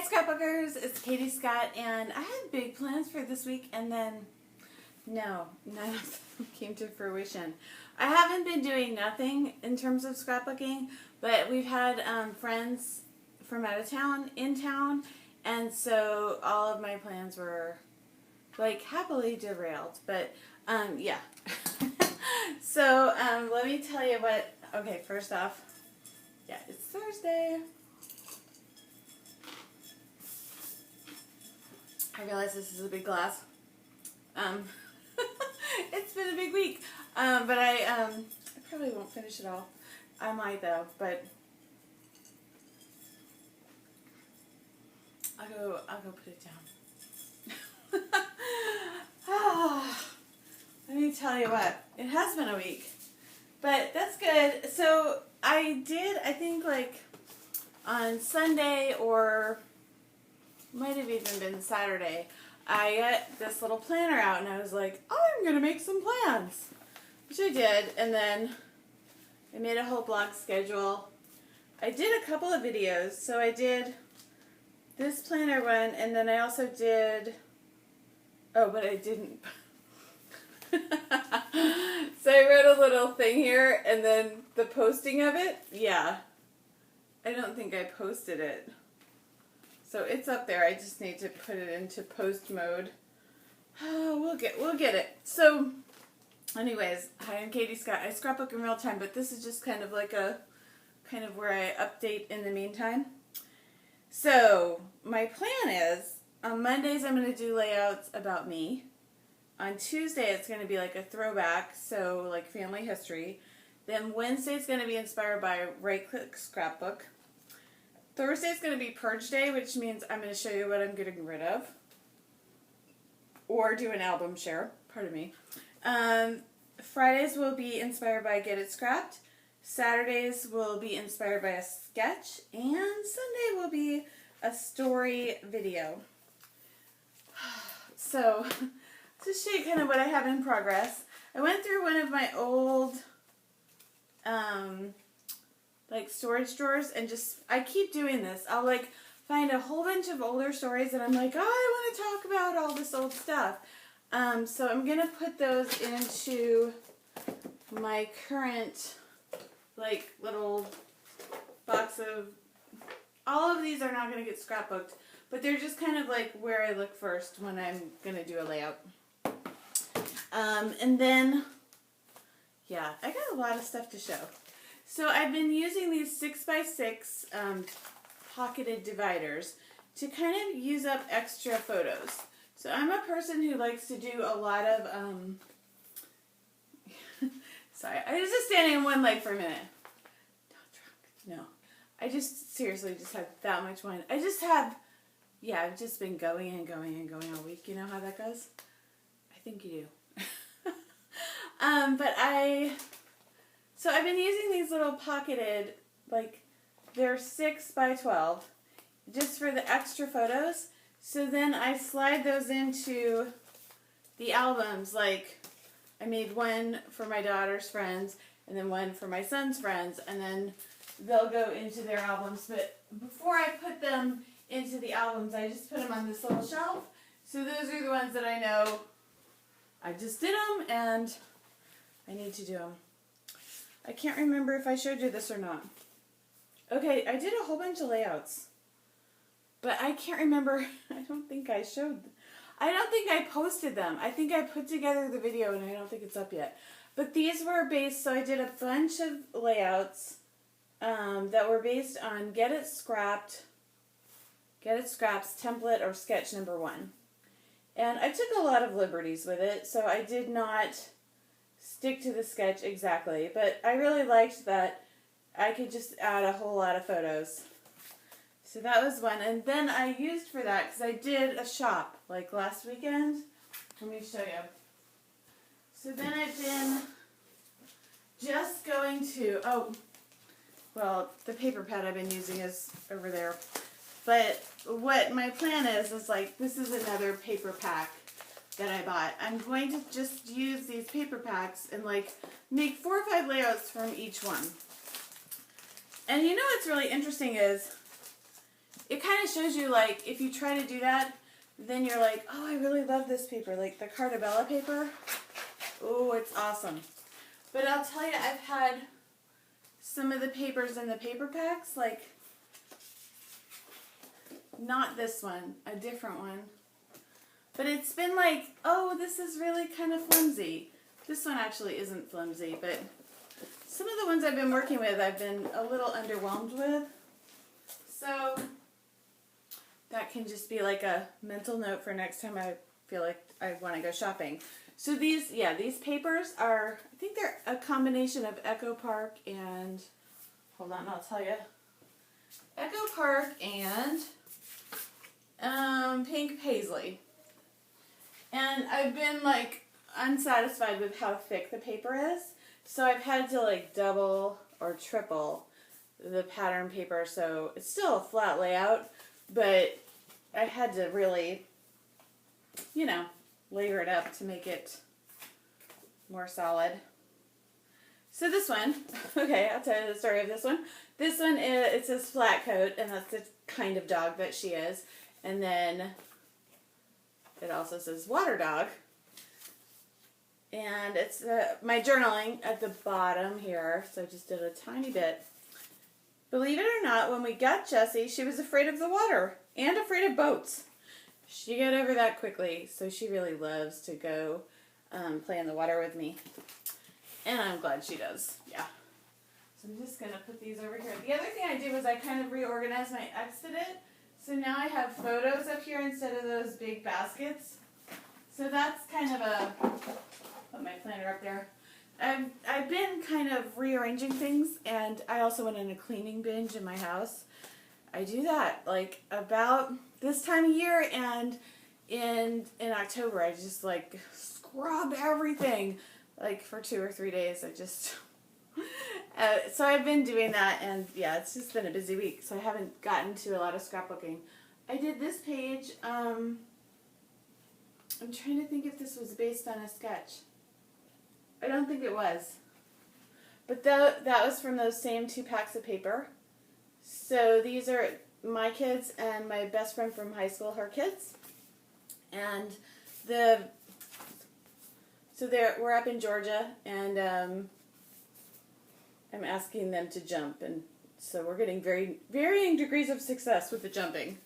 Scrapbookers, it's Katie Scott, and I had big plans for this week, and then none of them came to fruition. I haven't been doing nothing in terms of scrapbooking, but we've had friends from out of town in town, and so all of my plans were like happily derailed. But yeah. So let me tell you what. Okay, first off, yeah, it's Thursday. I realize this is a big glass. It's been a big week, but I probably won't finish it all. I might though, but I'll go put it down. Let me tell you what, it has been a week, but that's good. So I think like on Sunday or might have even been Saturday, I got this little planner out and I was like, oh, I'm going to make some plans, which I did, and then I made a whole blog schedule. I did a couple of videos, so I did this planner one, and then I also did, oh, but I didn't. So I wrote a little thing here, and then the posting of it, yeah, I don't think I posted it. So it's up there. I just need to put it into post mode. Oh, we'll get it. So, anyways, hi, I'm Katie Scott. I scrapbook in real time, but this is just kind of like where I update in the meantime. So my plan is on Mondays I'm going to do layouts about me. On Tuesday it's going to be like a throwback, so like family history. Then Wednesday is going to be inspired by Right Click Scrapbook. Thursday is going to be Purge Day, which means I'm going to show you what I'm getting rid of. Or do an album share. Pardon me. Fridays will be inspired by Get It Scrapped. Saturdays will be inspired by a sketch. And Sunday will be a story video. So, to show you kind of what I have in progress, I went through one of my old like storage drawers, and I keep doing this. I'll like find a whole bunch of older stories and I'm like, oh, I want to talk about all this old stuff. So I'm going to put those into my current like little box of, all of these are not going to get scrapbooked, but they're just kind of like where I look first when I'm going to do a layout. And then, yeah, I got a lot of stuff to show. So I've been using these 6x6 pocketed dividers to kind of use up extra photos. So I'm a person who likes to do a lot of, sorry, I was just standing on one leg for a minute. Not drunk. No. I just seriously just had that much wine. I've just been going and going and going all week. You know how that goes? I think you do. So I've been using these little pocketed, like, they're 6x12, just for the extra photos. So then I slide those into the albums. Like, I made one for my daughter's friends, and then one for my son's friends, and then they'll go into their albums. But before I put them into the albums, I just put them on this little shelf. So those are the ones that I know I just did them, and I need to do them. I can't remember if I showed you this or not. Okay, I did a whole bunch of layouts, but I can't remember. I don't think I posted them. I think I put together the video and I don't think it's up yet. But these were based, so I did a bunch of layouts that were based on Get It Scrapped's template or sketch number 1. And I took a lot of liberties with it, so I did not stick to the sketch exactly, but I really liked that I could just add a whole lot of photos. So that was one, and then I used for that, because I did a shop, like last weekend. Let me show you. So then I've been just going to, the paper pad I've been using is over there. But what my plan is like, this is another paper pack that I bought. I'm going to just use these paper packs and like make 4 or 5 layouts from each one. And you know what's really interesting is it kind of shows you, like, if you try to do that, then you're like, oh, I really love this paper. Like the Cartabella paper. Oh, it's awesome. But I'll tell you, I've had some of the papers in the paper packs, like, not this one, a different one. But it's been like, oh, this is really kind of flimsy. This one actually isn't flimsy, but some of the ones I've been working with, I've been a little underwhelmed with. So that can just be like a mental note for next time I feel like I want to go shopping. So these papers are, I think they're a combination of Echo Park and, hold on, I'll tell you. Echo Park and Pink Paisley. And I've been like unsatisfied with how thick the paper is. So I've had to like double or triple the pattern paper. So it's still a flat layout, but I had to really, you know, layer it up to make it more solid. So this one, okay, I'll tell you the story of this one. This one is, it says flat coat, and that's the kind of dog that she is. And then it also says water dog. And it's my journaling at the bottom here, so I just did a tiny bit. Believe it or not, when we got Jessie, she was afraid of the water and afraid of boats. She got over that quickly, so she really loves to go play in the water with me. And I'm glad she does, yeah. So I'm just going to put these over here. The other thing I did was I kind of reorganized my exhibit. So now I have photos up here instead of those big baskets. So that's kind of a, put my planner up there. I've been kind of rearranging things, and I also went on a cleaning binge in my house. I do that like about this time of year, and in October I just like scrub everything like for 2 or 3 days. I just so I've been doing that, and yeah, it's just been a busy week, so I haven't gotten to a lot of scrapbooking. I did this page. I'm trying to think if this was based on a sketch. I don't think it was. But that was from those same 2 packs of paper. So these are my kids and my best friend from high school, her kids. And we're up in Georgia, and I'm asking them to jump, and so we're getting varying degrees of success with the jumping.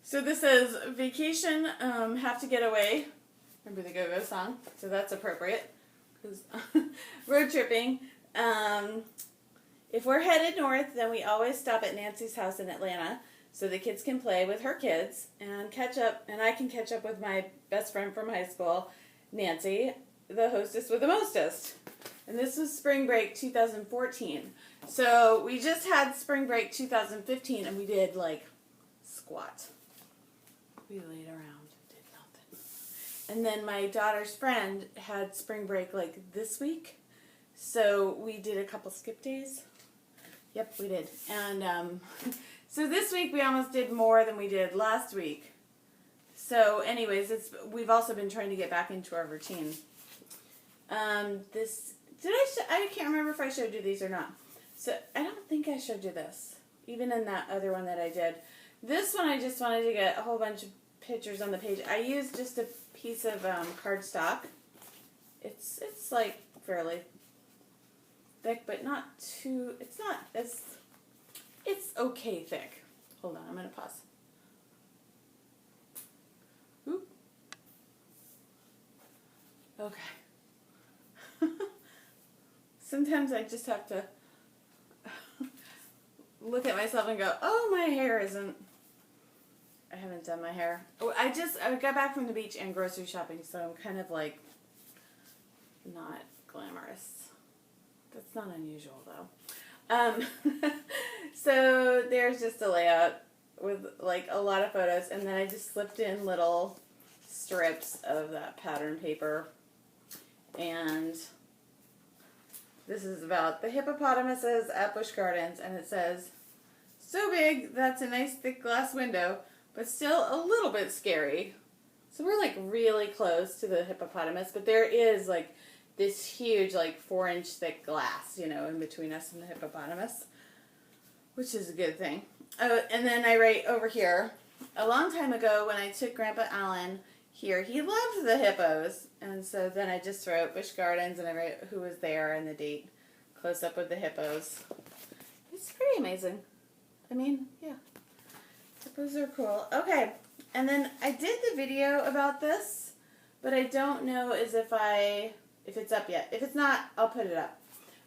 So this says vacation, have to get away. Remember the Go-Go song? So that's appropriate. Road tripping. If we're headed north, then we always stop at Nancy's house in Atlanta so the kids can play with her kids and catch up, and I can catch up with my best friend from high school, Nancy, the hostess with the mostest. And this was spring break 2014. So we just had spring break 2015, and we did like squat. We laid around, did nothing. And then my daughter's friend had spring break like this week. So we did a couple skip days. Yep, we did. And so this week we almost did more than we did last week. So anyways, we've also been trying to get back into our routine. I can't remember if I showed you these or not. So I don't think I showed you this, even in that other one that I did. This one I just wanted to get a whole bunch of pictures on the page. I used just a piece of cardstock. It's like fairly thick, but not too, it's okay thick. Hold on, I'm going to pause. Oop. Okay. Sometimes I just have to look at myself and go, oh, my hair isn't, I haven't done my hair. Oh, I got back from the beach and grocery shopping, so I'm kind of like not glamorous. That's not unusual, though. So there's just a layout with like a lot of photos, and then I just slipped in little strips of that pattern paper. And this is about the hippopotamuses at Busch Gardens, and it says, so big that's a nice thick glass window, but still a little bit scary. So we're like really close to the hippopotamus, but there is like this huge like 4-inch thick glass, you know, in between us and the hippopotamus, which is a good thing. Oh, and then I write over here. A long time ago when I took Grandpa Alan here, he loved the hippos. And so then I just wrote Busch Gardens and I wrote who was there and the date. Close up with the hippos. It's pretty amazing. I mean, yeah. Hippos are cool. Okay. And then I did the video about this, but I don't know if it's up yet. If it's not, I'll put it up.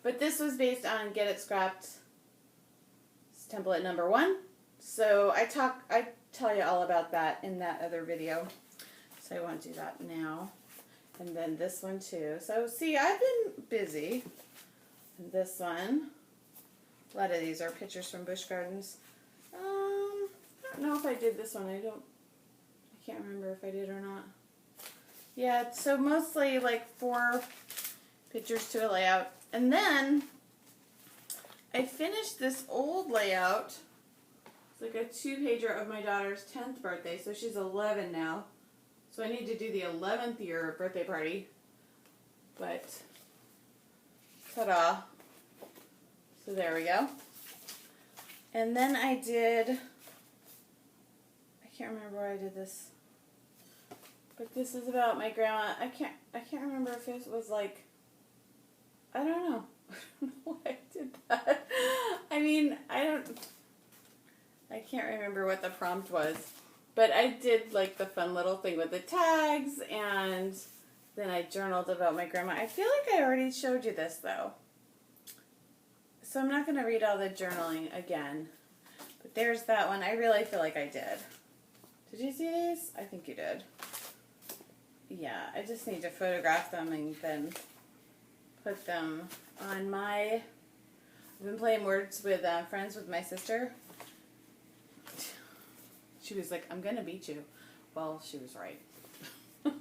But this was based on Get It Scrapped template number 1. So I tell you all about that in that other video. So I won't do that now. And then this one too. So see, I've been busy. And this one, a lot of these are pictures from Busch Gardens. I don't know if I did this one. I can't remember if I did or not. Yeah, so mostly like 4 pictures to a layout. And then I finished this old layout. It's like a 2-pager of my daughter's 10th birthday. So she's 11 now. So I need to do the 11th year birthday party. But, ta-da. So there we go. And then I can't remember where I did this. But this is about my grandma. I can't remember if it was like, I don't know. I don't know why I did that. I mean, I can't remember what the prompt was. But I did like the fun little thing with the tags, and then I journaled about my grandma. I feel like I already showed you this though. So I'm not going to read all the journaling again. But there's that one. I really feel like I did. Did you see these? I think you did. Yeah, I just need to photograph them and then put them on my... I've been playing words with friends with my sister. She was like, I'm going to beat you. Well, she was right. I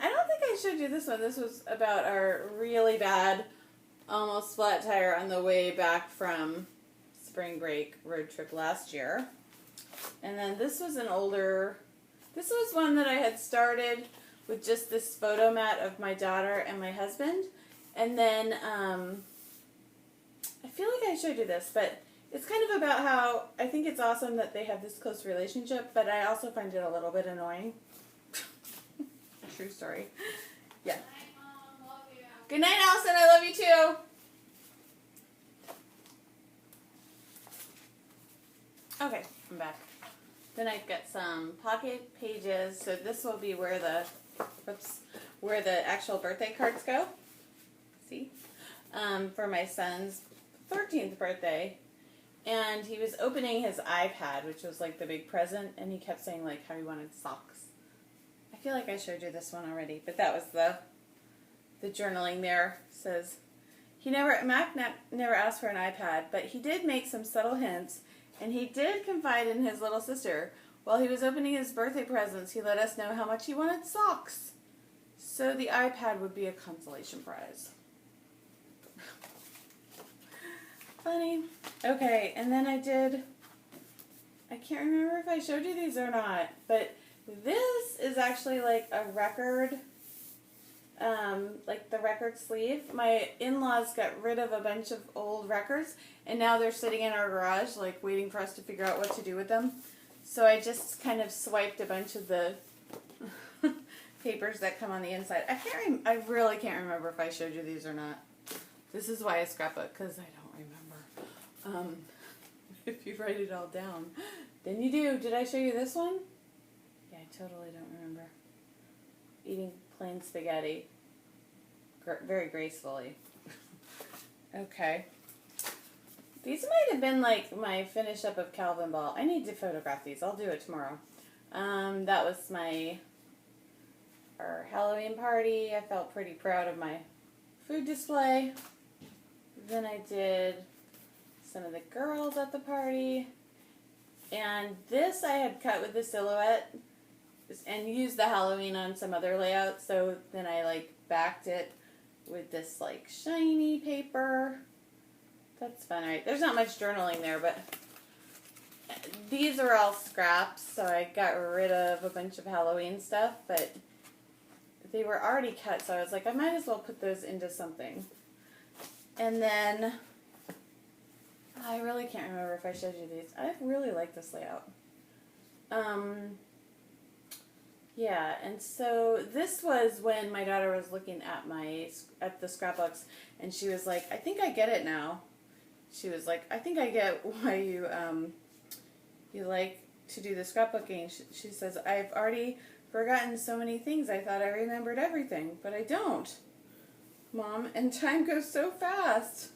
don't think I showed you this one. This was about our really bad, almost flat tire on the way back from spring break road trip last year. And then this was an older... This was one that I had started with just this photo mat of my daughter and my husband. And then, I feel like I showed you this, but it's kind of about how I think it's awesome that they have this close relationship, but I also find it a little bit annoying. True story. Yeah. Good night, Allison. I love you too. Okay, I'm back. Then I've got some pocket pages. So this will be where the actual birthday cards go. See? For my son's 13th birthday. And he was opening his iPad, which was like the big present, and he kept saying like how he wanted socks. I feel like I showed you this one already, but that was the journaling there. It says Mac never asked for an iPad, but he did make some subtle hints, and he did confide in his little sister. While he was opening his birthday presents, he let us know how much he wanted socks. So the iPad would be a consolation prize. Funny. Okay, and then I can't remember if I showed you these or not, but this is actually like a record, like the record sleeve. My in-laws got rid of a bunch of old records, and now they're sitting in our garage, like waiting for us to figure out what to do with them. So I just kind of swiped a bunch of the papers that come on the inside. I really can't remember if I showed you these or not. This is why I scrapbook, because I don't remember. If you write it all down, then you do. Did I show you this one? Yeah, I totally don't remember. Eating plain spaghetti. Very gracefully. Okay. These might have been like my finish up of Calvin Ball. I need to photograph these. I'll do it tomorrow. That was our Halloween party. I felt pretty proud of my food display. Then I did some of the girls at the party. And this I had cut with the silhouette and used the Halloween on some other layouts. So then I like backed it with this like shiny paper. That's fun, right? There's not much journaling there, but these are all scraps. So I got rid of a bunch of Halloween stuff, but they were already cut. So I was like, I might as well put those into something. And then I really can't remember if I showed you these. I really like this layout. Yeah, and so this was when my daughter was looking at the scrapbooks, and she was like, "I think I get it now." She was like, "I think I get why you like to do the scrapbooking." She says, "I've already forgotten so many things. I thought I remembered everything, but I don't, Mom, and time goes so fast.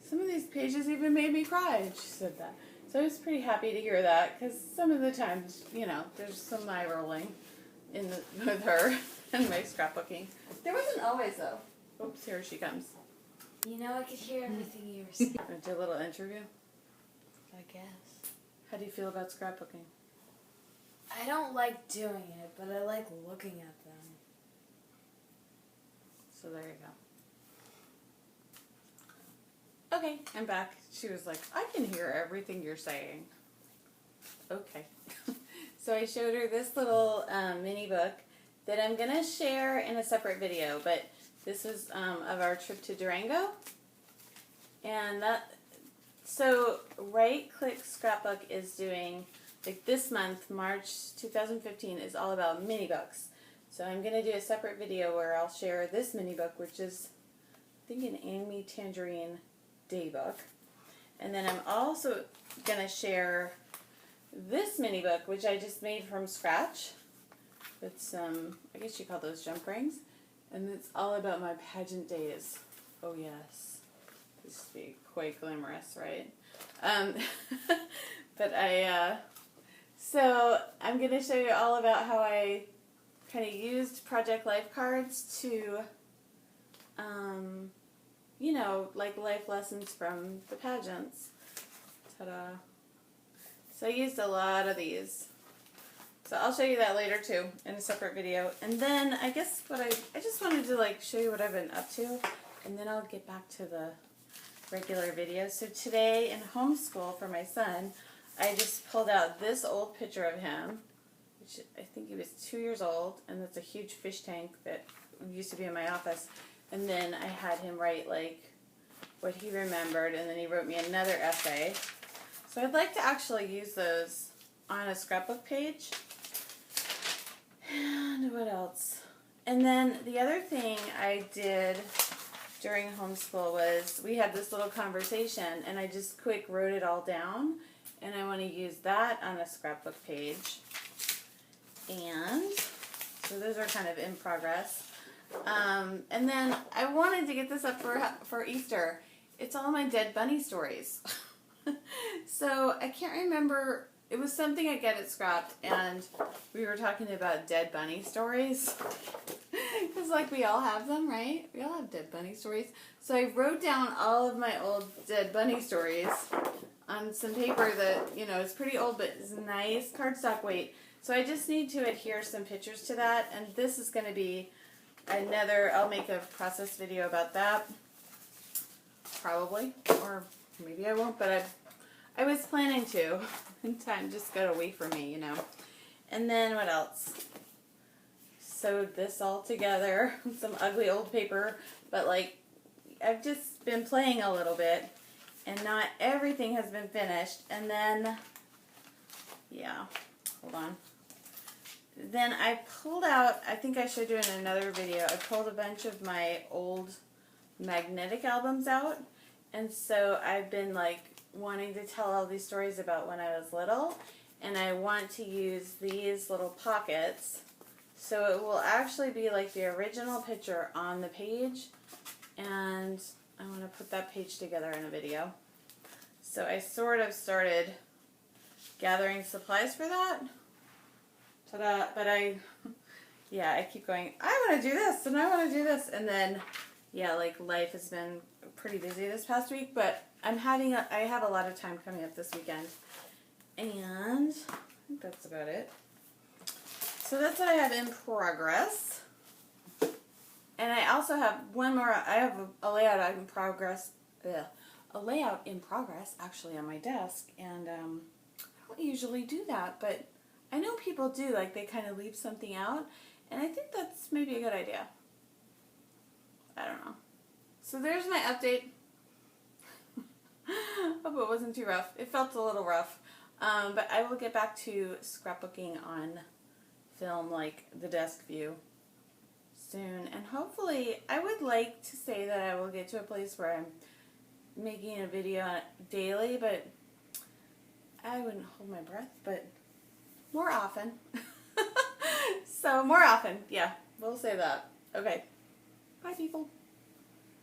Some of these pages even made me cry." She said that. So I was pretty happy to hear that, because some of the times, there's some eye rolling with her and my scrapbooking. There wasn't always, though. Oops, here she comes. I could hear everything you were saying. Do a little interview. I guess. How do you feel about scrapbooking? I don't like doing it, but I like looking at them. So there you go. Okay, I'm back. She was like, "I can hear everything you're saying." Okay. So I showed her this little mini book that I'm going to share in a separate video, but this was of our trip to Durango. And so Right Click Scrapbook is doing, like this month, March 2015, is all about mini books. So I'm going to do a separate video where I'll share this mini book, which is, I think, an Amy Tangerine day book. And then I'm also going to share this mini book, which I just made from scratch, with some, I guess you call those jump rings, and it's all about my pageant days. Oh yes, this would be quite glamorous, right? But so I'm going to show you all about how I kind of used Project Life cards to, like life lessons from the pageants. Ta-da. So I used a lot of these. So I'll show you that later too in a separate video. And then I guess I just wanted to show you what I've been up to, and then I'll get back to the regular video. So today in homeschool for my son, I just pulled out this old picture of him, which I think he was 2 years old, and that's a huge fish tank that used to be in my office. And then I had him write what he remembered, and then he wrote me another essay. So I'd like to actually use those on a scrapbook page. And what else? And then the other thing I did during homeschool was we had this little conversation, and I just quick wrote it all down, and I want to use that on a scrapbook page. And so those are kind of in progress. And then I wanted to get this up for Easter. It's all my dead bunny stories. So I can't remember, it was something I Get It Scrapped, and we were talking about dead bunny stories. Because we all have them, right? We all have dead bunny stories. So I wrote down all of my old dead bunny stories on some paper that, is pretty old, but is nice cardstock weight. So I just need to adhere some pictures to that, and this is going to be I'll make a process video about that, probably, or maybe I won't, but I was planning to, and time just got away from me, And then what else? Sewed this all together, some ugly old paper, but I've just been playing a little bit, and not everything has been finished. And then, yeah, hold on. Then I pulled out, I think I showed you in another video, I pulled a bunch of my old magnetic albums out, and so I've been wanting to tell all these stories about when I was little, and I want to use these little pockets, so it will actually be the original picture on the page, and I want to put that page together in a video. So I sort of started gathering supplies for that. Ta-da! But I keep going, I want to do this, and I want to do this, and then, life has been pretty busy this past week, but I have a lot of time coming up this weekend, and I think that's about it. So that's what I have in progress, and I also have one more. I have a layout in progress. A layout in progress, actually, on my desk, and I don't usually do that, but I know people do, they kind of leave something out, and I think that's maybe a good idea. I don't know. So there's my update. Hope it wasn't too rough. It felt a little rough. But I will get back to scrapbooking on film, like the desk view, soon. And hopefully, I would like to say that I will get to a place where I'm making a video daily, but I wouldn't hold my breath, but more often. So more often, yeah, we'll say that. Okay, bye people.